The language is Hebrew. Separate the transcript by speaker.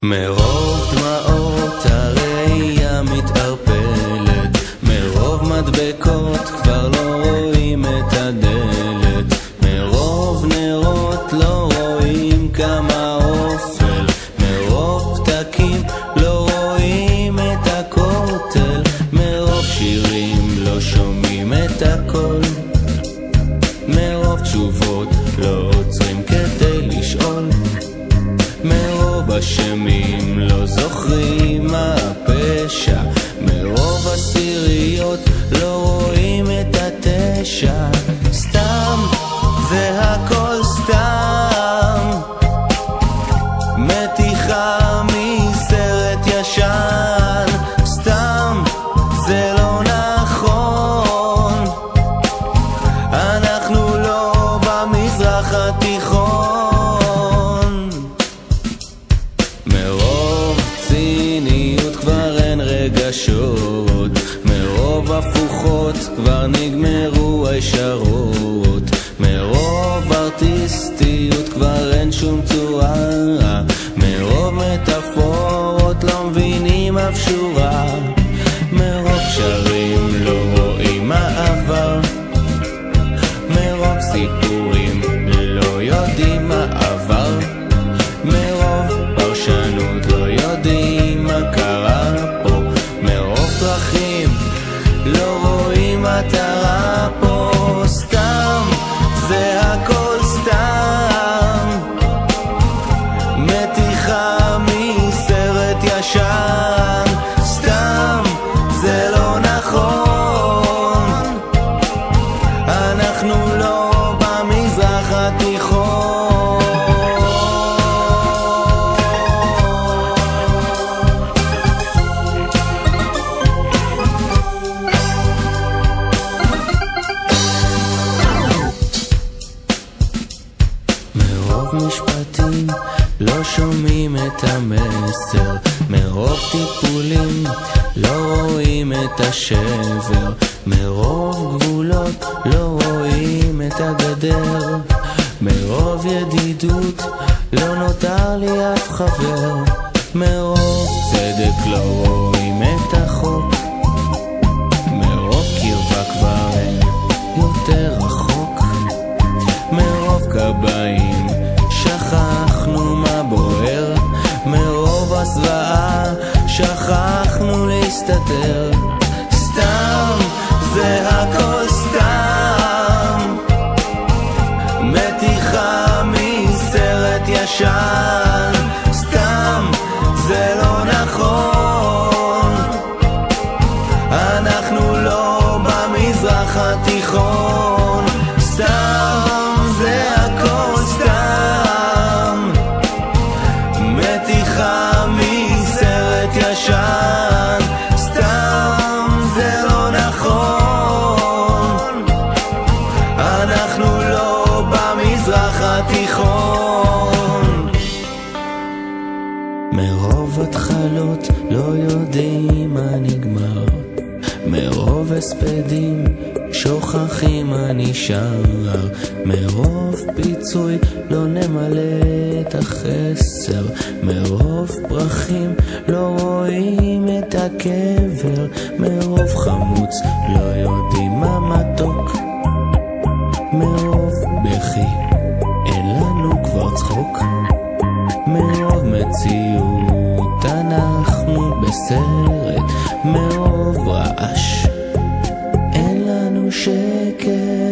Speaker 1: מרוב דמעות הראייה מתערפלת, מרוב מדבקות כבר לא רואים את הדלת, מרוב נרות לא רואים כמה אופל, מרוב פתקים לא רואים את הכותל, מרוב שירים לא שומעים את הכל, מרוב תשובות לא עוצרים כדי לשאול, מרוב השמים לא זוכרים מה הפשע, מרוב הסיריות לא רואים את התשע, סתם זה הכל סתם, מתיחה מסרט ישן, סתם זה לא נכון, אנחנו לא במזרח התיכון, מרוב ציניות כבר אין רגשות, מרוב הפוכות כבר נגמרו הישרות, מרוב ארטיסטיות כבר אין שום צורה, מרוב מטאפורות לא מבינים אף שורה, מרוב שרים לא רואים מעבר, מרוב סיפורים לא יודעים מה עבר, מרוב פרשנות לא יודעים מה קרה פה, מרוב דרכים לא רואים מטרה פה, סתם זה הכל סתם, מתיחה מסרט ישן, סתם זה לא נכון, אנחנו לא במזרח התיכון. מרוב משפטים לא שומעים את המסר, מרוב טיפולים לא רואים את השבר, מרוב גבולות לא רואים את הגדר, מרוב ידידות לא נותר לי אף חבר, מרוב צדק לא רואים את החוק, מרוב קרבה כבר אין יותר רחוק, מרוב קבעים שכחנו מה בוער, מרוב הסוואה שכחנו להסתתר, סתם זה הכל סתם, מתיחה מסרט ישן, סתם זה לא נכון, אנחנו לא במזרח התיכון, סתם זה הכל סתם, מתיחה מסרט ישן, סתם זה לא נכון, אנחנו לא במזרח התיכון, מרוב התחלות לא יודעים מה נגמר, מרוב הספדים שוכחים מה נשאר, מרוב פיצוי לא נמלא את החסר, מרוב פרחים לא רואים את הקבר, מרוב חמוץ לא יודעים מה מתוק, מרוב בכי אין לנו כבר צחוק, מרוב מציאות אנחנו בסרט, מרוב רעש אין לנו שקט.